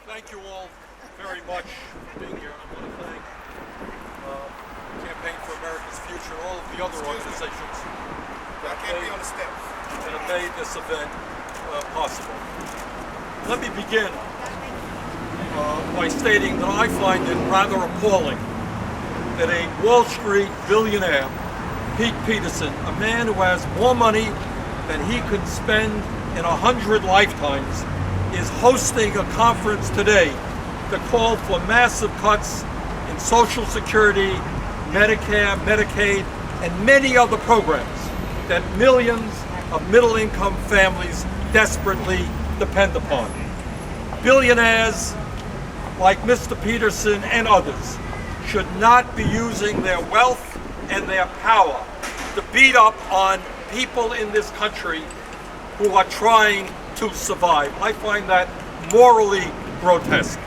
Thank you all very much for being here. I want to thank Campaign for America's Future and all of the other organizations that have made this event possible. Let me begin by stating that I find it rather appalling that a Wall Street billionaire, Pete Peterson, a man who has more money than he could spend in 100 lifetimes, is hosting a conference today that called for massive cuts in Social Security, Medicare, Medicaid, and many other programs that millions of middle-income families desperately depend upon. Billionaires like Mr. Peterson and others should not be using their wealth and their power to beat up on people in this country who are trying to survive. I find that morally grotesque.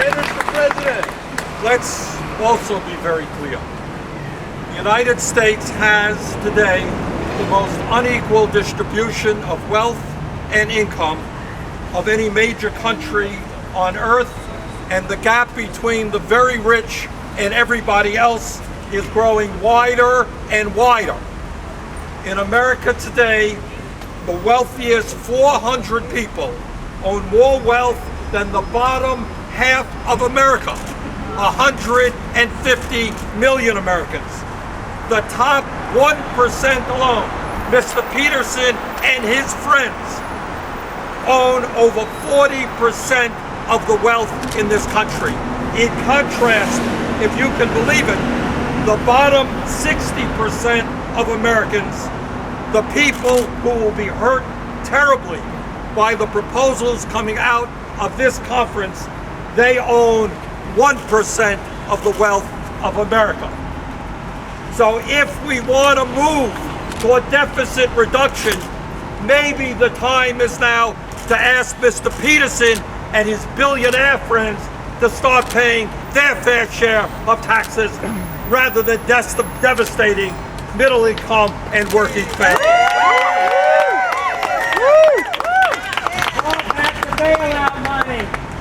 Mr. President. Let's also be very clear. The United States has today the most unequal distribution of wealth and income of any major country on earth, and the gap between the very rich and everybody else is growing wider and wider. In America today, the wealthiest 400 people own more wealth than the bottom half of America, 150 million Americans. The top 1% alone, Mr. Peterson and his friends, own over 40% of the wealth in this country. In contrast, if you can believe it, the bottom 60% of Americans, the people who will be hurt terribly by the proposals coming out of this conference, they own 1% of the wealth of America. So if we want to move toward deficit reduction, maybe the time is now to ask Mr. Peterson and his billionaire friends to start paying their fair share of taxes rather than devastating middle income and working families.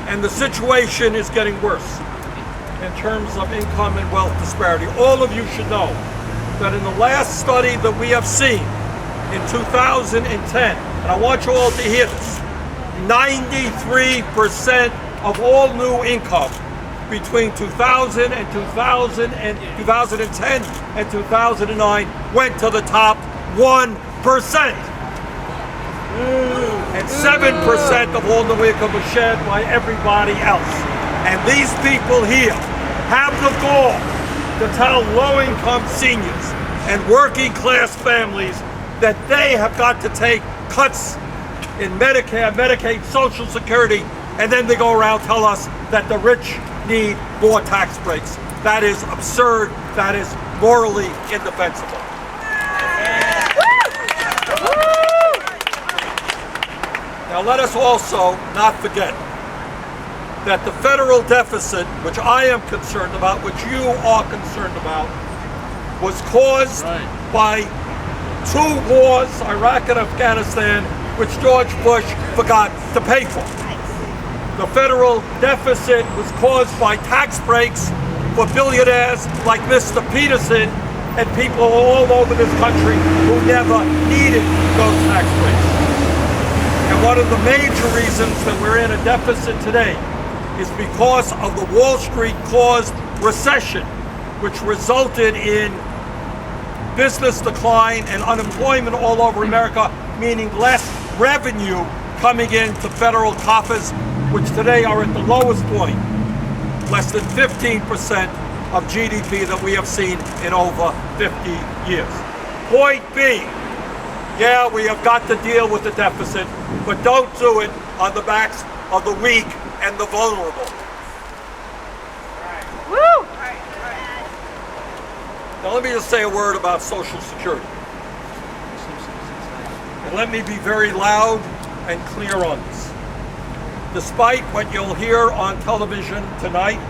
And the situation is getting worse in terms of income and wealth disparity. All of you should know that in the last study that we have seen in 2010, and I want you all to hear this, 93% of all new income between 2000 and 2010 and 2009 went to the top 1%. And 7% of all new income was shared by everybody else. And these people here have the gall to tell low-income seniors and working-class families that they have got to take cuts in Medicare, Medicaid, Social Security, and then they go around tell us that the rich need more tax breaks. That is absurd. That is morally indefensible. Now let us also not forget that the federal deficit, which I am concerned about, which you are concerned about, was caused by two wars, Iraq and Afghanistan, which George Bush forgot to pay for. The federal deficit was caused by tax breaks for billionaires like Mr. Peterson and people all over this country who never needed those tax breaks. And one of the major reasons that we're in a deficit today is because of the Wall Street caused recession, which resulted in business decline and unemployment all over America, meaning less revenue coming into federal coffers, which today are at the lowest point, less than 15% of GDP that we have seen in over 50 years. Point being, yeah, we have got to deal with the deficit, but don't do it on the backs of the weak and the vulnerable. Woo! Now let me just say a word about Social Security. And let me be very loud and clear on this. Despite what you'll hear on television tonight,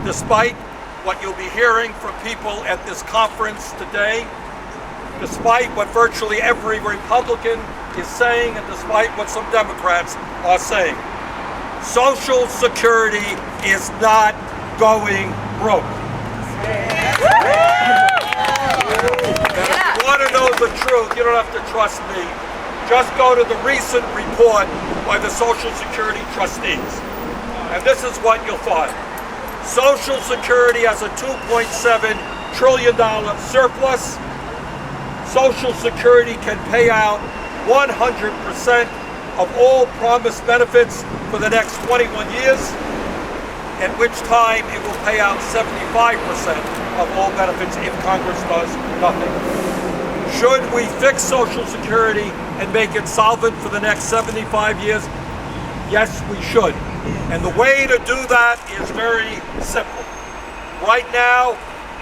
despite what you'll be hearing from people at this conference today, despite what virtually every Republican is saying and despite what some Democrats are saying. Social Security is not going broke. If you want to know the truth, you don't have to trust me. Just go to the recent report by the Social Security trustees. And this is what you'll find. Social Security has a $2.7 trillion surplus. Social Security can pay out 100% of all promised benefits for the next 21 years, at which time it will pay out 75% of all benefits if Congress does nothing. Should we fix Social Security and make it solvent for the next 75 years? Yes, we should. And the way to do that is very simple. Right now,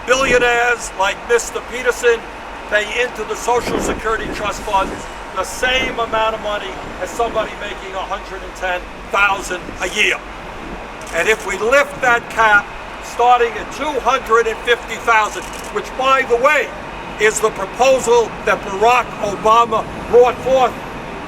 billionaires like Mr. Peterson pay into the Social Security Trust Fund the same amount of money as somebody making $110,000 a year. And if we lift that cap starting at $250,000, which by the way is the proposal that Barack Obama brought forth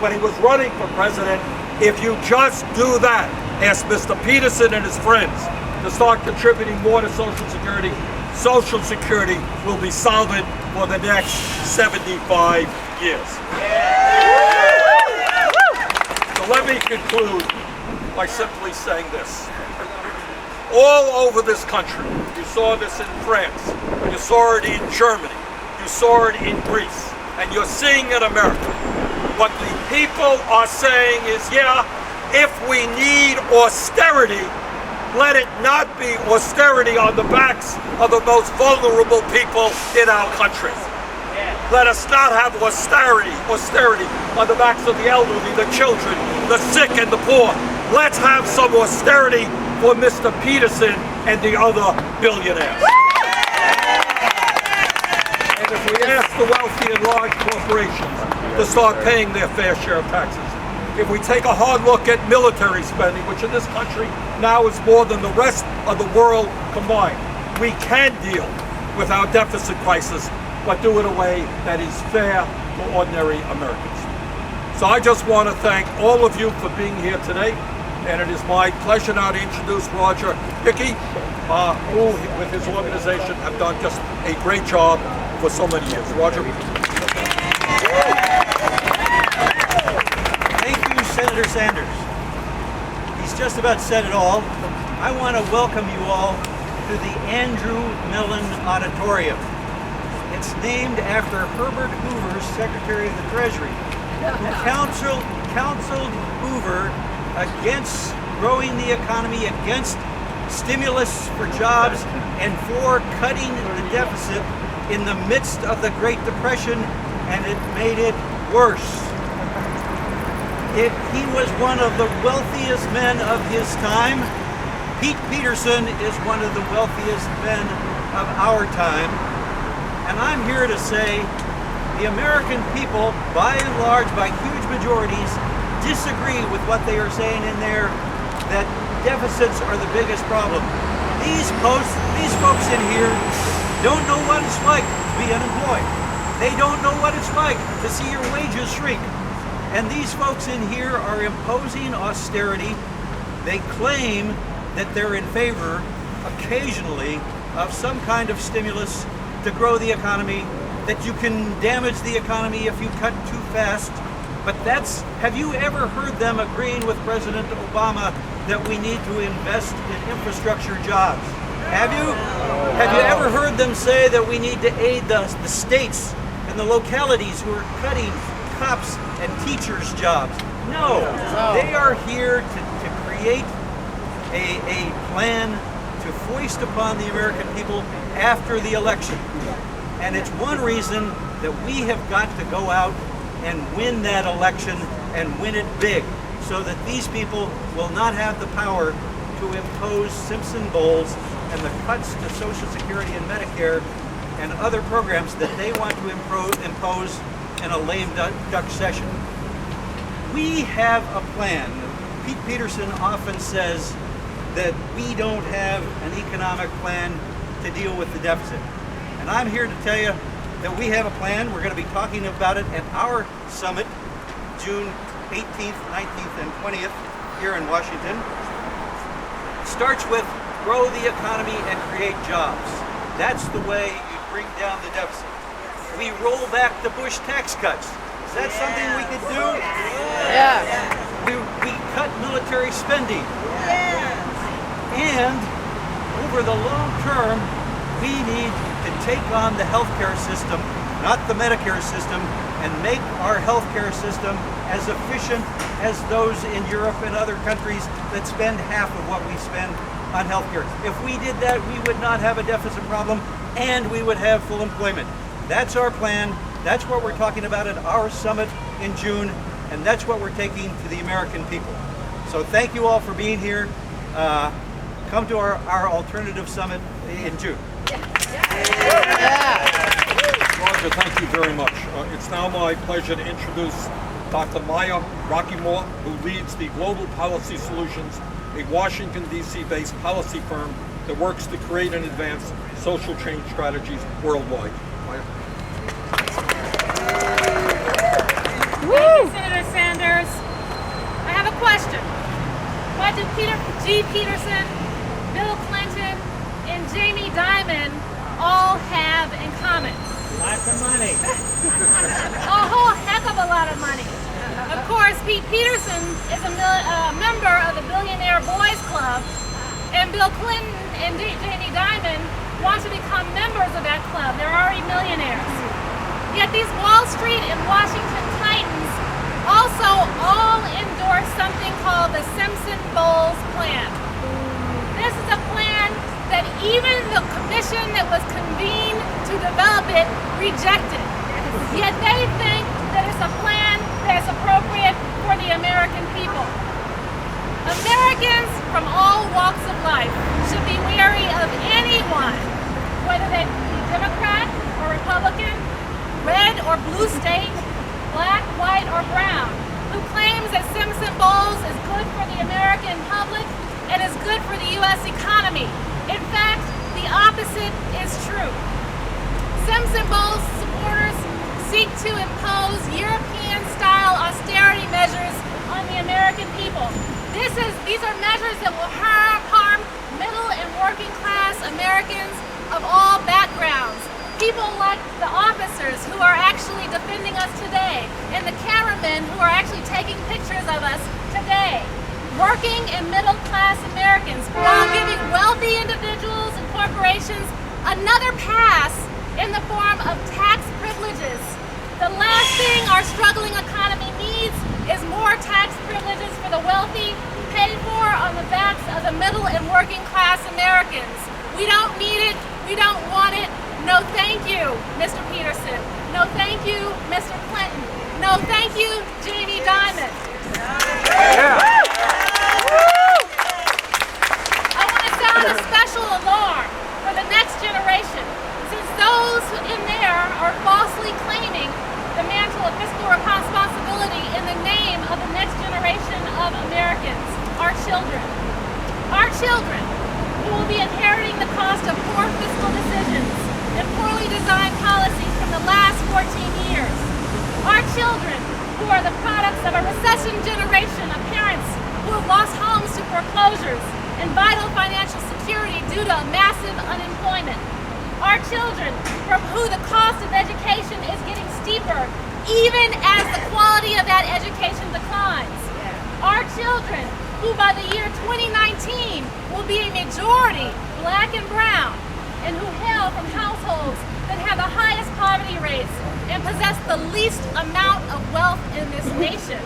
when he was running for president, if you just do that, ask Mr. Peterson and his friends to start contributing more to Social Security, Social Security will be solvent for the next 75 years. So let me conclude by simply saying this. All over this country, you saw this in France, you saw it in Germany, you saw it in Greece, and you're seeing it in America. What the people are saying is, yeah, if we need austerity, let it not be austerity on the backs of the most vulnerable people in our country. Let us not have austerity on the backs of the elderly, the children, the sick, and the poor. Let's have some austerity for Mr. Peterson and the other billionaires. And if we ask the wealthy and large corporations to start paying their fair share of taxes, if we take a hard look at military spending, which in this country now is more than the rest of the world combined, we can deal with our deficit crisis, but do it in a way that is fair for ordinary Americans. So I just want to thank all of you for being here today, and it is my pleasure now to introduce Roger Hickey, who with his organization have done just a great job for so many years. Roger. Thank you, Senator Sanders. He's just about said it all. I want to welcome you all to the Andrew Mellon Auditorium. It's named after Herbert Hoover's Secretary of the Treasury, who counseled Hoover against growing the economy, against stimulus for jobs, and for cutting the deficit in the midst of the Great Depression, and it made it worse. He was one of the wealthiest men of his time. Pete Peterson is one of the wealthiest men of our time. And I'm here to say the American people, by and large, by huge majorities, disagree with what they are saying in there, that deficits are the biggest problem. These folks in here don't know what it's like to be unemployed. They don't know what it's like to see your wages shrink. And these folks in here are imposing austerity. They claim that they're in favor, occasionally, of some kind of stimulus to grow the economy, that you can damage the economy if you cut too fast. But have you ever heard them agreeing with President Obama that we need to invest in infrastructure jobs? Have you? Have you ever heard them say that we need to aid the states and the localities who are cutting cops and teachers' jobs? No. They are here to create a plan to foist upon the American people after the election. And it's one reason that we have got to go out and win that election and win it big, so that these people will not have the power to impose Simpson Bowles and the cuts to Social Security and Medicare and other programs that they want to impose in a lame duck session. We have a plan. Pete Peterson often says that we don't have an economic plan to deal with the deficit. And I'm here to tell you that we have a plan. We're going to be talking about it at our summit, June 18th, 19th, and 20th here in Washington. It starts with grow the economy and create jobs. That's the way you bring down the deficit. We roll back the Bush tax cuts. Is that something we could do? Yeah. We cut military spending. And over the long term, we need to take on the healthcare system, not the Medicare system, and make our healthcare system as efficient as those in Europe and other countries that spend half of what we spend on healthcare. If we did that, we would not have a deficit problem, and we would have full employment. That's our plan. That's what we're talking about at our summit in June, and that's what we're taking to the American people. So thank you all for being here. Come to our alternative summit in June. Roger, thank you very much. It's now my pleasure to introduce Dr. Maya Rockeymoore, who leads the Global Policy Solutions, a Washington, D.C. based policy firm that works to create and advance social change strategies worldwide. Maya. Thank you, Senator Sanders. I have a question. What do G. Peterson, Bill Clinton, and Jamie Dimon all have in common? Lots of money. A whole heck of a lot of money. Of course, Pete Peterson is a member of the Billionaire Boys Club, and Bill Clinton and Jamie Dimon want to become members of that club. They're already millionaires. Yet these Wall Street and Washington titans also all endorse something called the Simpson-Bowles Plan. This is a plan that even the commission that was convened to develop it rejected. Yet they think that it's a plan that's appropriate for the American people. Americans from all walks of life should be wary of anyone, whether they be Democrat or Republican, red or blue state, black, white, or brown, who claims that Simpson-Bowles is good for the American public and is good for the U.S. economy. In fact, the opposite is true. Simpson-Bowles supporters seek to impose European-style austerity measures on the American people. These are measures that will harm middle and working class Americans of all backgrounds. People like the officers who are actually defending us today, and the cameramen who are actually taking pictures of us today. Working and middle class Americans, while giving wealthy individuals and corporations another pass in the form of tax privileges. The last thing our struggling economy needs is more tax privileges for the wealthy, paid for on the backs of the middle and working class Americans. We don't need it, we don't want it. No thank you, Mr. Peterson. No thank you, Mr. Clinton. No thank you, Jamie Dimon. I want to sound a special alarm for the next generation, since those in there are falsely claiming the mantle of fiscal responsibility in the name of the next generation of Americans, our children. Our children, who will be inheriting the cost of poor fiscal decisions and poorly designed policies from the last 14 years. Our children, who are the products of a recession generation of parents who have lost homes to foreclosures and vital financial security due to massive unemployment. Our children, from who the cost of education is getting steeper, even as the quality of that education declines. Our children, who by the year 2019 will be a majority black and brown, and who hail from households that have the highest poverty rates and possess the least amount of wealth in this nation.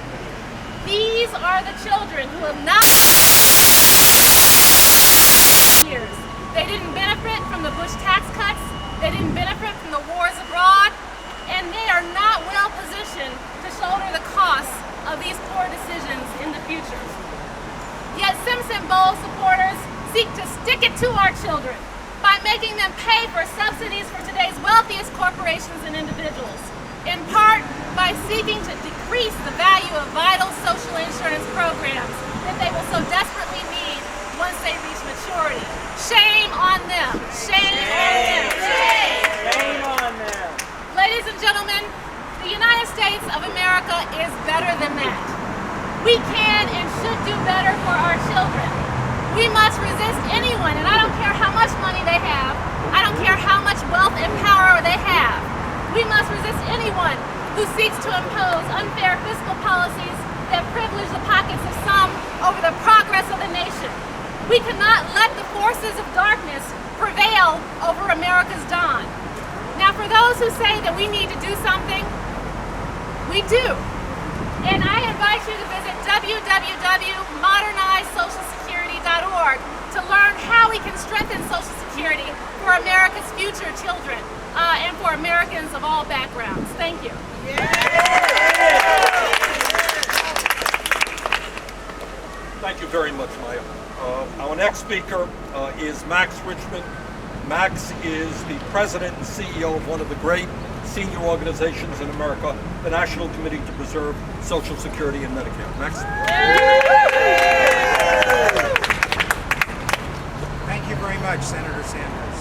These are the children who have not years. They didn't benefit from the Bush tax cuts, they didn't benefit from the wars abroad, and they are not well positioned to shoulder the costs of these poor decisions in the future. Yet Simpson-Bowles supporters seek to stick it to our children by making them pay for subsidies for today's wealthiest corporations and individuals, in part by seeking to decrease the value of vital social insurance programs that they will so desperately need once they reach maturity. Shame on them. Shame on them. Shame on them. and gentlemen, the United States of America is better than that. We can and should do better for our children. We must resist anyone, and I don't care how much money they have, I don't care how much wealth and power they have. We must resist anyone who seeks to impose unfair fiscal policies that privilege the pockets of some over the progress of the nation. We cannot let the forces of darkness prevail over America's dawn. Now, for those who say that we need to do something, we do. And I invite you to visit www.modernizeSocialSecurity.org to learn how we can strengthen Social Security for America's future children and for Americans of all backgrounds. Thank you. Thank you very much, Maya. Our next speaker is Max Richtman. Max is the president and CEO of one of the great senior organizations in America, the National Committee to Preserve Social Security and Medicare. Max? Thank you very much, Senator Sanders.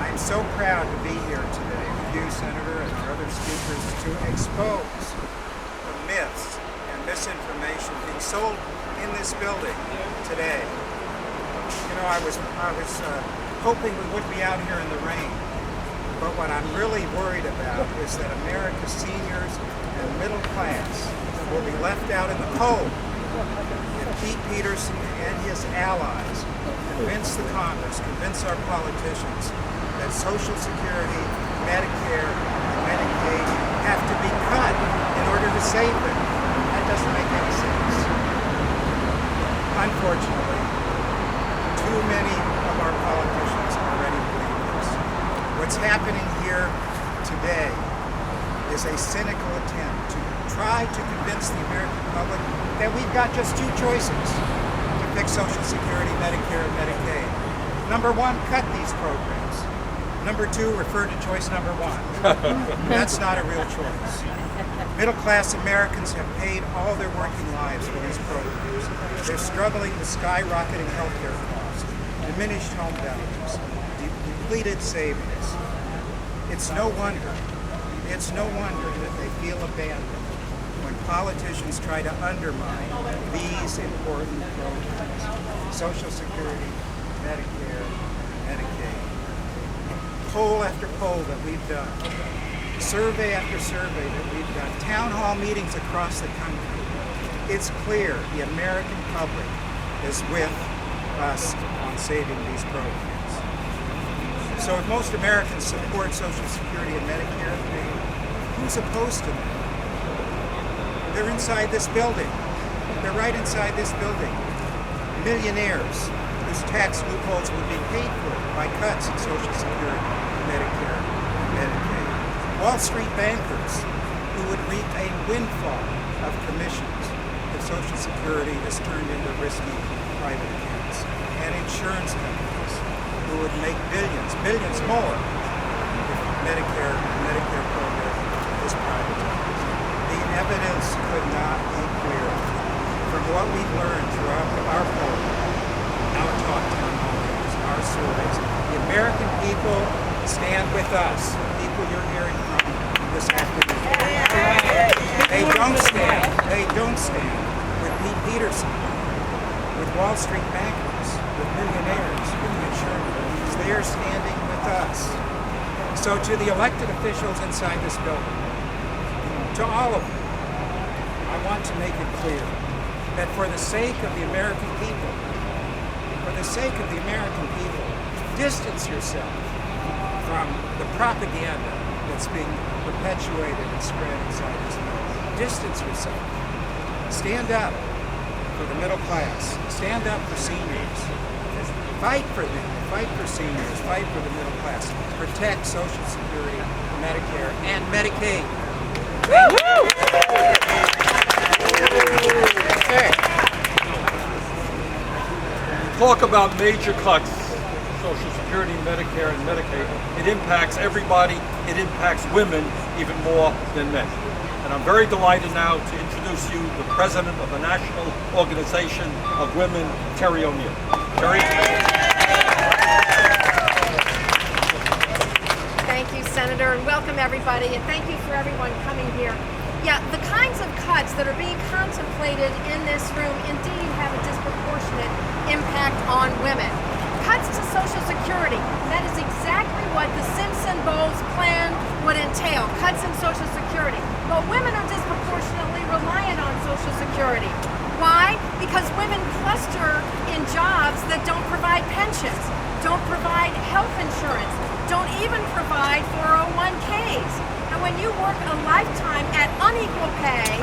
I'm so proud to be here today with you, Senator, and our other speakers to expose the myths and misinformation being sold in this building today. You know, I was hoping we wouldn't be out here in the rain, but what I'm really worried about is that America's seniors and middle class will be left out in the cold if Pete Peterson and his allies convince the Congress, convince our politicians that Social Security, Medicare, and Medicaid have to be cut in order to save them. That doesn't make any sense. Unfortunately, too many of our politicians already believe this. What's happening here today is a cynical attempt to try to convince the American public that we've got just two choices to fix Social Security, Medicare, and Medicaid. Number one, cut these programs. Number two, refer to choice number one. That's not a real choice. Middle-class Americans have paid all their working lives for these programs. They're struggling with skyrocketing healthcare costs, diminished home values, depleted savings. It's no wonder that they feel abandoned when politicians try to undermine these important programs: Social Security, Medicare, Medicaid. Poll after poll that we've done, survey after survey that we've done, town hall meetings across the country, it's clear the American public is with us on saving these programs. So if most Americans support Social Security and Medicare, who's opposed to them? They're inside this building. They're right inside this building. Millionaires whose tax loopholes would be paid for by cuts in Social Security, Medicare, and Medicaid. Wall Street bankers who would reap a windfall of commissions if Social Security is turned into risky private accounts. And insurance companies who would make billions more if Medicare program is privatized. The evidence could not be clearer. From what we've learned throughout our poll, our talk town hall meetings, our surveys, the American people stand with us, people you're hearing from this afternoon. They don't stand with Pete Peterson, with Wall Street bankers, with millionaires, with the insurance companies. They are standing with us. So to the elected officials inside this building, to all of them, I want to make it clear that for the sake of the American people, distance yourself from the propaganda that's being perpetuated and spread inside this building. Distance yourself. Stand up for the middle class. Stand up for seniors. Fight for them. Fight for seniors. Fight for the middle class. Protect Social Security, Medicare, and Medicaid. Talk about major cuts, Social Security, Medicare, and Medicaid. It impacts everybody. It impacts women even more than men. And I'm very delighted now to introduce you the president of the National Organization of Women, Terry O'Neill. Terry? Thank you, Senator, and welcome everybody, and thank you for everyone coming here. Yeah, the kinds of cuts that are being contemplated in this room indeed have a disproportionate impact on women. Cuts to Social Security, that is exactly what the Simpson-Bowles plan would entail, cuts in Social Security. But women are disproportionately reliant on Social Security. Why? Because women cluster in jobs that don't provide pensions, don't provide health insurance, don't even provide 401ks. And when you work a lifetime at unequal pay,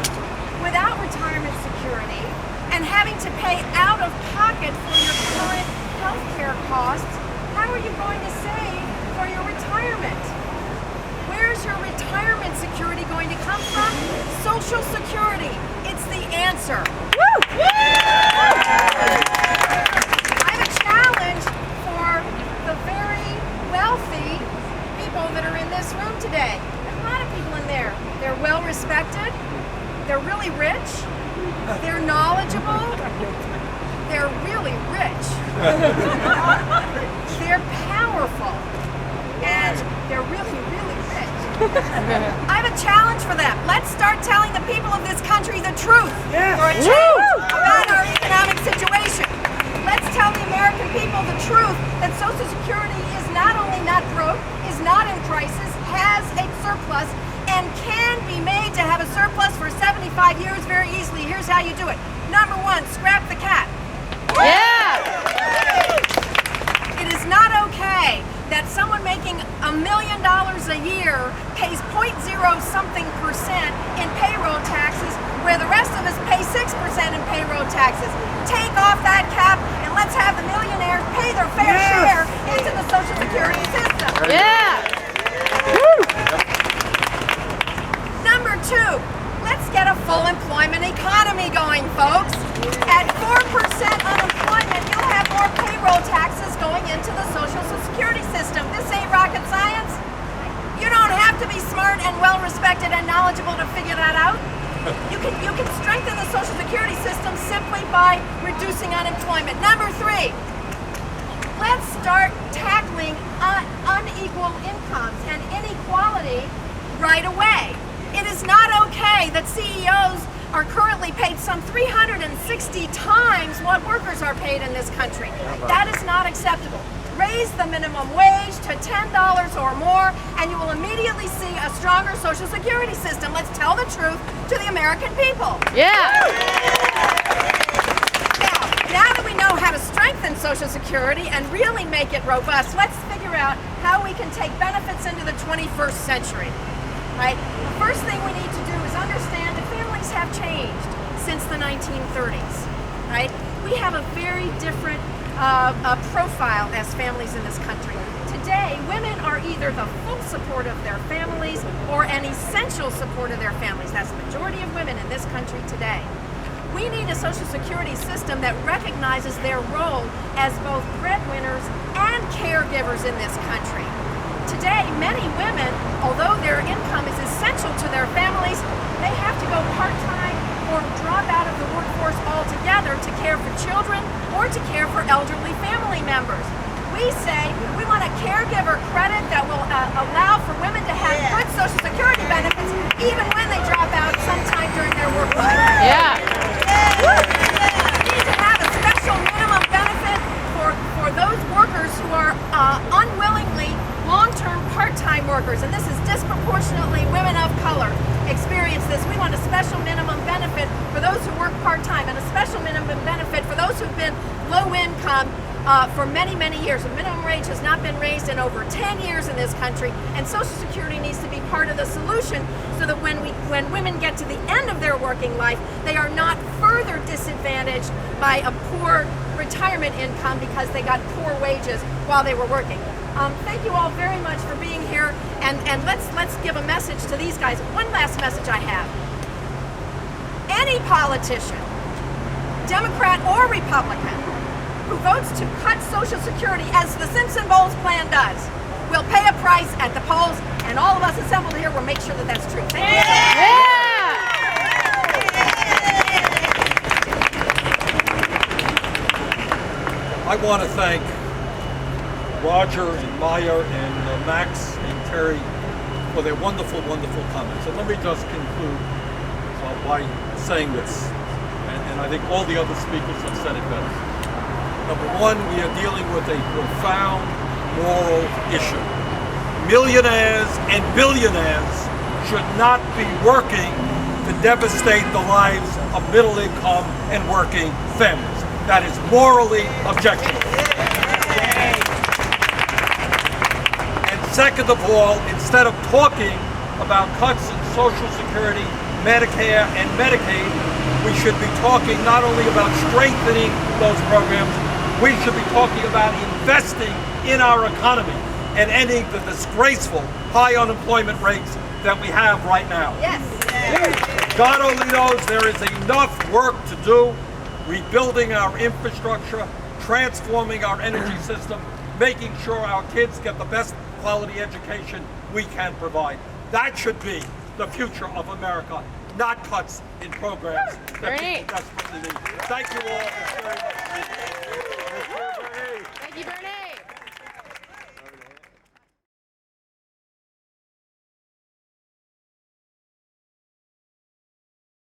without retirement security, and having to pay out of pocket for your current health care costs, how are you going to save for your retirement? Where's your retirement security going to come from? Social Security. It's the answer. Woo! I have a challenge for the very wealthy people that are in this room today. There's a lot of people in there. They're well respected. They're really rich. They're knowledgeable. They're really rich. They're powerful. And they're really, really rich. I have a challenge for them. Let's start telling the people of this country the truth for a change about our economic situation. Let's tell the American people the truth that Social Security is not only not broke, is not in crisis, has a surplus, and can be made to have a surplus for 75 years very easily. Here's how you do it. Number one, scrap the cap. Yeah! It is not okay that someone making $1 million a year pays 0.0-something% in payroll taxes, where the rest of us pay 6% in payroll taxes. Take off that cap and let's have the millionaires pay their fair share into the Social Security system. Yeah! Number two, let's get a full employment economy going, folks. At 4% unemployment, you'll have more payroll taxes going into the Social Security system. This ain't rocket science. You don't have to be smart and well-respected and knowledgeable to figure that out. You can strengthen the Social Security system simply by reducing unemployment. Number three, let's start tackling unequal incomes and inequality right away. It is not okay that CEOs are currently paid some 360 times what workers are paid in this country. That is not acceptable. Raise the minimum wage to $10 or more, and you will immediately see a stronger Social Security system. Let's tell the truth to the American people. Yeah! Now that we know how to strengthen Social Security and really make it robust, let's figure out how we can take benefits into the 21st century. Right? The first thing we need to do is understand that families have changed since the 1930s. Right? We have a very different profile as families in this country. Today, women are either the full support of their families or an essential support of their families. That's the majority of women in this country today. We need a Social Security system that recognizes their role as both breadwinners and caregivers in this country. Today, many women, although their income is essential to their families, they have to go part-time or drop out of the workforce altogether to care for children or to care for elderly family members. We say we want a caregiver credit that will allow for women to have good Social Security benefits even when they drop out sometime during their work life. Yeah! We need to have a special minimum benefit for those workers who are unwillingly long-term part-time workers, and this is disproportionately women of color experience this. We want a special minimum benefit for those who work part-time and a special minimum benefit for those who've been low income for many, many years. The minimum wage has not been raised in over 10 years in this country, and Social Security needs to be part of the solution so that when women get to the end of their working life, they are not further disadvantaged by a poor retirement income because they got poor wages while they were working. Thank you all very much for being here, and let's give a message to these guys. One last message I have. Any politician, Democrat or Republican, who votes to cut Social Security as the Simpson-Bowles plan does, will pay a price at the polls, and all of us assembled here will make sure that that's true. Thank you. I want to thank Roger and Maya and Max and Terry for their wonderful, wonderful comments. And let me just conclude by saying this, and I think all the other speakers have said it better. Number one, we are dealing with a profound moral issue. Millionaires and billionaires should not be working to devastate the lives of middle-income and working families. That is morally objectionable. And second of all, instead of talking about cuts in Social Security, Medicare, and Medicaid, we should be talking not only about strengthening those programs, we should be talking about investing in our economy and ending the disgraceful high unemployment rates that we have right now. Yes. God only knows there is enough work to do, rebuilding our infrastructure, transforming our energy system, making sure our kids get the best quality education we can provide. That should be the future of America, not cuts in programs that people desperately need. Thank you all.